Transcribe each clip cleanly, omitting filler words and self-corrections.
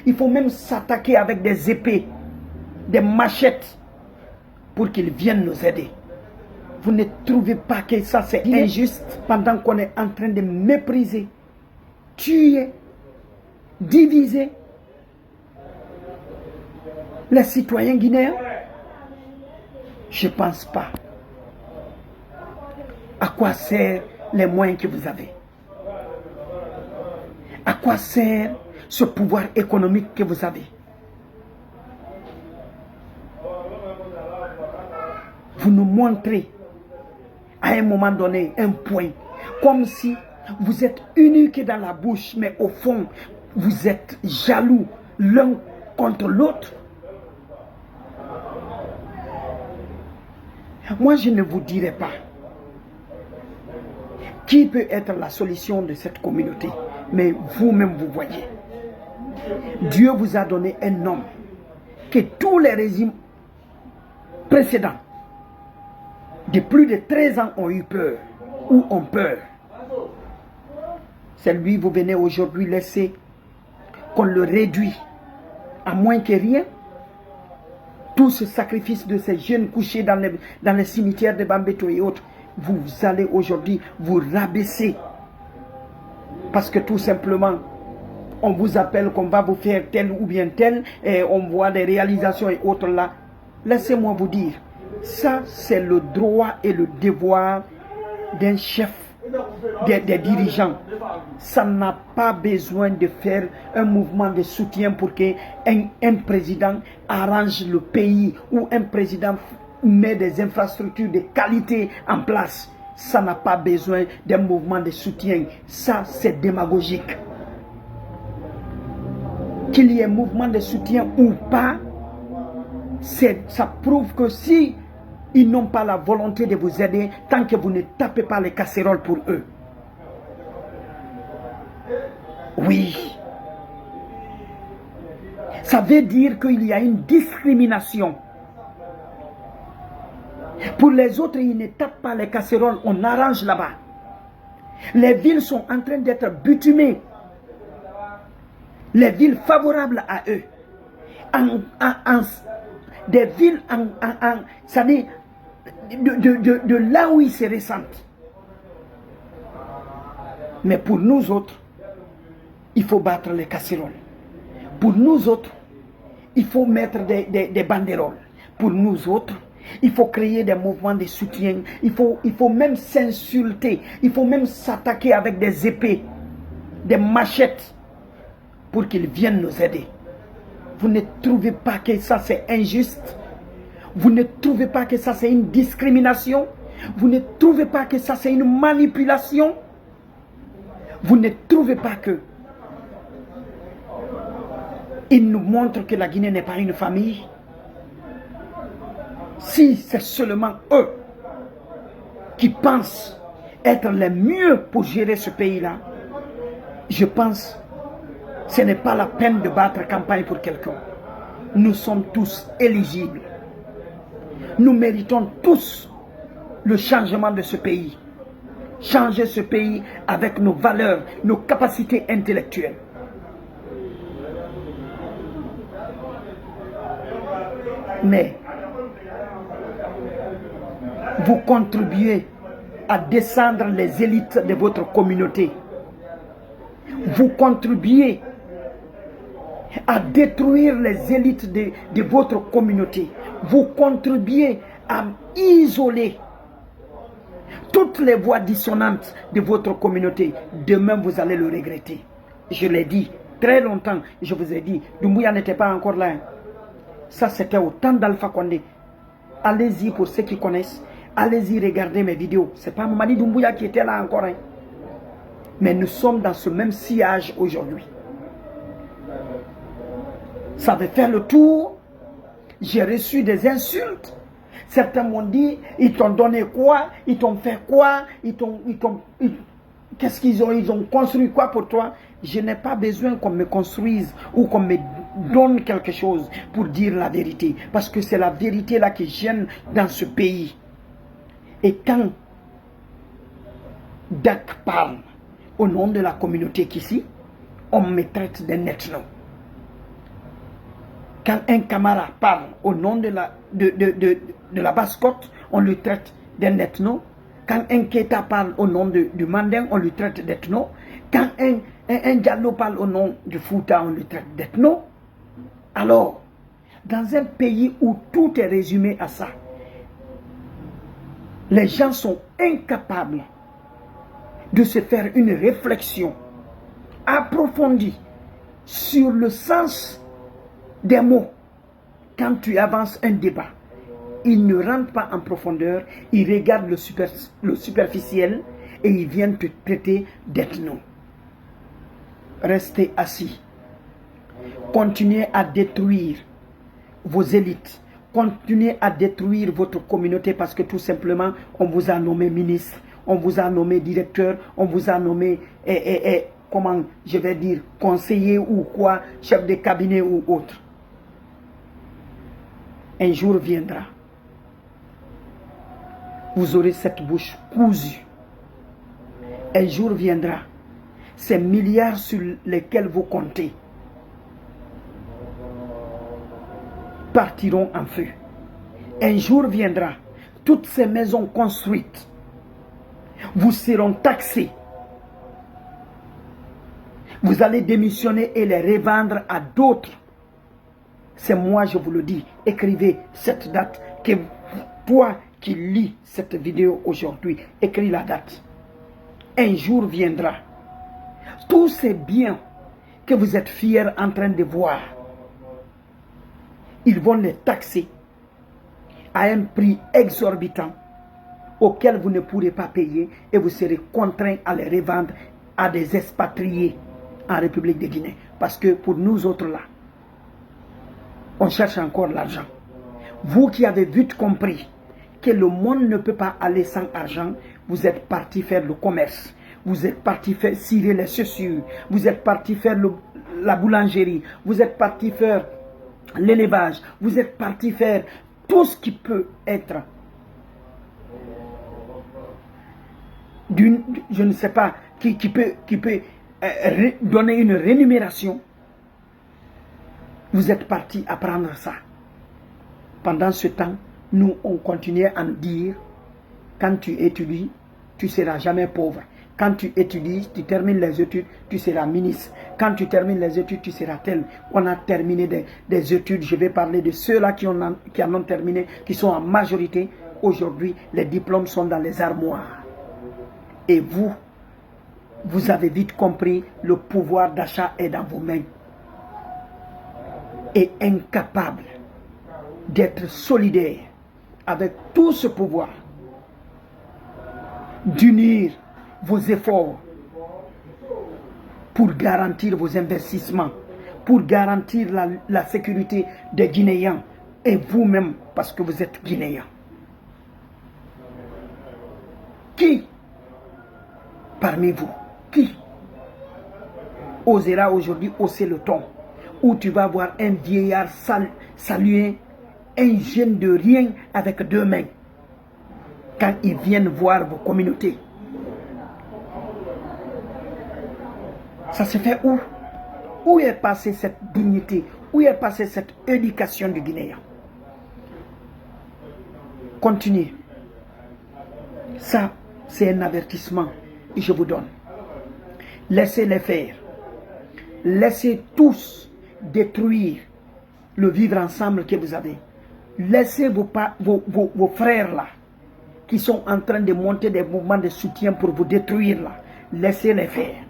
Il faut même s'attaquer avec des épées, des machettes, pour qu'ils viennent nous aider. Vous ne trouvez pas que ça c'est injuste pendant qu'on est en train de mépriser, tuer, diviser les citoyens guinéens? Je ne pense pas. À quoi servent les moyens que vous avez? À quoi sert ce pouvoir économique que vous avez? Vous nous montrez à un moment donné un point, comme si vous êtes uniques dans la bouche, mais au fond, vous êtes jaloux l'un contre l'autre. Moi, je ne vous dirai pas qui peut être la solution de cette communauté, mais vous-même vous voyez. Dieu vous a donné un homme que tous les régimes précédents de plus de 13 ans ont eu peur ou ont peur. C'est lui, vous venez aujourd'hui laisser qu'on le réduit à moins que rien. Tout ce sacrifice de ces jeunes couchés dans les cimetières de Bambeto et autres, vous allez aujourd'hui vous rabaisser. Parce que tout simplement, on vous appelle qu'on va vous faire tel ou bien tel, et on voit des réalisations et autres là. Laissez-moi vous dire, ça c'est le droit et le devoir d'un chef, des dirigeants. Ça n'a pas besoin de faire un mouvement de soutien pour qu'un président arrange le pays ou un président met des infrastructures de qualité en place. Ça n'a pas besoin d'un mouvement de soutien. Ça, c'est démagogique. Qu'il y ait un mouvement de soutien ou pas, ça prouve que si ils n'ont pas la volonté de vous aider, tant que vous ne tapez pas les casseroles pour eux. Oui. Ça veut dire qu'il y a une discrimination. Pour les autres, ils ne tapent pas les casseroles, on arrange là-bas. Les villes sont en train d'être bitumées. Les villes favorables à eux. Des villes, ça dit, de là où ils se ressentent. Mais pour nous autres, il faut battre les casseroles. Pour nous autres, il faut mettre des banderoles. Pour nous autres, il faut créer des mouvements de soutien. Il faut même s'insulter. Il faut même s'attaquer avec des épées, des machettes, pour qu'ils viennent nous aider. Vous ne trouvez pas que ça c'est injuste? Vous ne trouvez pas que ça c'est une discrimination? Vous ne trouvez pas que ça c'est une manipulation? Vous ne trouvez pas que ils nous montrent que la Guinée n'est pas une famille? Si c'est seulement eux qui pensent être les mieux pour gérer ce pays-là, je pense que ce n'est pas la peine de battre campagne pour quelqu'un. Nous sommes tous éligibles. Nous méritons tous le changement de ce pays. Changer ce pays avec nos valeurs, nos capacités intellectuelles. Mais vous contribuez à descendre les élites de votre communauté. Vous contribuez à détruire les élites de votre communauté. Vous contribuez à isoler toutes les voix dissonantes de votre communauté. Demain, vous allez le regretter. Je l'ai dit très longtemps. Je vous ai dit, Doumbouya n'était pas encore là. Ça, c'était au temps d'Alpha Condé. Allez-y pour ceux qui connaissent. Allez-y regarder mes vidéos. Ce n'est pas Mamadi Doumbouya qui était là encore. Hein. Mais nous sommes dans ce même sillage aujourd'hui. Ça veut faire le tour. J'ai reçu des insultes. Certains m'ont dit, ils t'ont donné quoi? Ils t'ont fait quoi? Qu'est-ce qu'ils ont? Ils ont construit quoi pour toi? Je n'ai pas besoin qu'on me construise ou qu'on me donne quelque chose pour dire la vérité. Parce que c'est la vérité là qui gêne dans ce pays. Et quand Dak parle au nom de la communauté qu'ici, on me traite d'un ethno. Quand un camarade parle au nom de la Basse-Côte, on le traite d'un ethno. Quand un Keita parle au nom du Mandin, on le traite d'ethno. Quand un Diallo parle au nom du Fouta, on le traite d'ethno. Alors, dans un pays où tout est résumé à ça, les gens sont incapables de se faire une réflexion approfondie sur le sens des mots. Quand tu avances un débat, ils ne rentrent pas en profondeur, ils regardent le superficiel et ils viennent te traiter d'ethno. Restez assis. Continuez à détruire vos élites. Continuez à détruire votre communauté parce que tout simplement, on vous a nommé ministre, on vous a nommé directeur, on vous a nommé, comment je vais dire, conseiller ou quoi, chef de cabinet ou autre. Un jour viendra, vous aurez cette bouche cousue. Un jour viendra, ces milliards sur lesquels vous comptez partiront en feu. Un jour viendra, toutes ces maisons construites vous seront taxées. Vous allez démissionner et les revendre à d'autres. C'est moi, je vous le dis. Écrivez cette date. Que toi qui lis cette vidéo aujourd'hui, écris la date. Un jour viendra. Tous ces biens que vous êtes fiers en train de voir, ils vont les taxer à un prix exorbitant auquel vous ne pourrez pas payer et vous serez contraint à les revendre à des expatriés en République de Guinée. Parce que pour nous autres là, on cherche encore l'argent. Vous qui avez vite compris que le monde ne peut pas aller sans argent, vous êtes parti faire le commerce. Vous êtes parti faire cirer les chaussures. Vous êtes parti faire la boulangerie. Vous êtes parti faire l'élevage. Vous êtes parti faire tout ce qui peut être je ne sais pas, qui peut donner une rémunération. Vous êtes parti apprendre ça. Pendant ce temps, nous, on continuait à nous dire, quand tu étudies, tu ne seras jamais pauvre. Quand tu étudies, tu termines les études, tu seras ministre. Quand tu termines les études, tu seras tel. On a terminé des études. Je vais parler de ceux-là qui en ont terminé, qui sont en majorité. Aujourd'hui, les diplômes sont dans les armoires. Et vous avez vite compris, le pouvoir d'achat est dans vos mains. Et incapable d'être solidaire avec tout ce pouvoir, d'unir vos efforts pour garantir vos investissements, pour garantir la sécurité des Guinéens et vous-même parce que vous êtes Guinéens. Qui parmi vous, qui osera aujourd'hui hausser le ton, où tu vas voir un vieillard saluer un jeune de rien avec deux mains quand ils viennent voir vos communautés? Ça se fait où? Où est passée cette dignité? Où est passée cette éducation du Guinéen? Continuez. Ça, c'est un avertissement que je vous donne. Laissez-les faire. Laissez tous détruire le vivre ensemble que vous avez. Laissez vos frères là, qui sont en train de monter des mouvements de soutien pour vous détruire là. Laissez-les faire.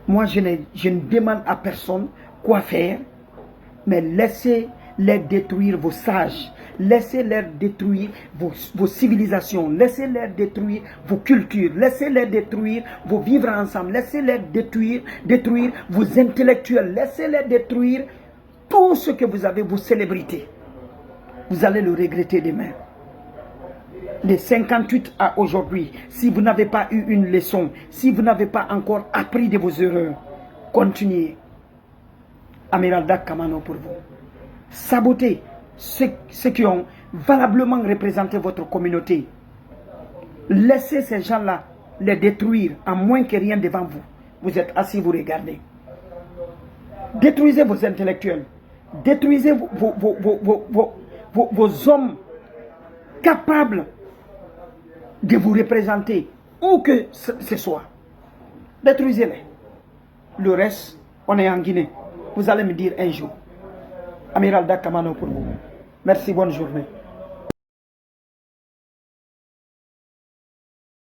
Moi, je ne demande à personne quoi faire, mais laissez-les détruire vos sages. Laissez-les détruire vos civilisations. Laissez-les détruire vos cultures. Laissez-les détruire vos vivre ensemble. Laissez-les détruire vos intellectuels. Laissez-les détruire tout ce que vous avez, vos célébrités. Vous allez le regretter demain. De 58 à aujourd'hui, si vous n'avez pas eu une leçon, si vous n'avez pas encore appris de vos erreurs, continuez. Amiral Dak Kamano pour vous. Sabotez ceux qui ont valablement représenté votre communauté. Laissez ces gens-là les détruire, à moins que rien devant vous. Vous êtes assis, vous regardez. Détruisez vos intellectuels. Détruisez vos hommes capables de vous représenter, où que ce soit. Détruisez-les. Le reste, on est en Guinée. Vous allez me dire un jour. Amiral Dakamano pour vous. Merci, bonne journée.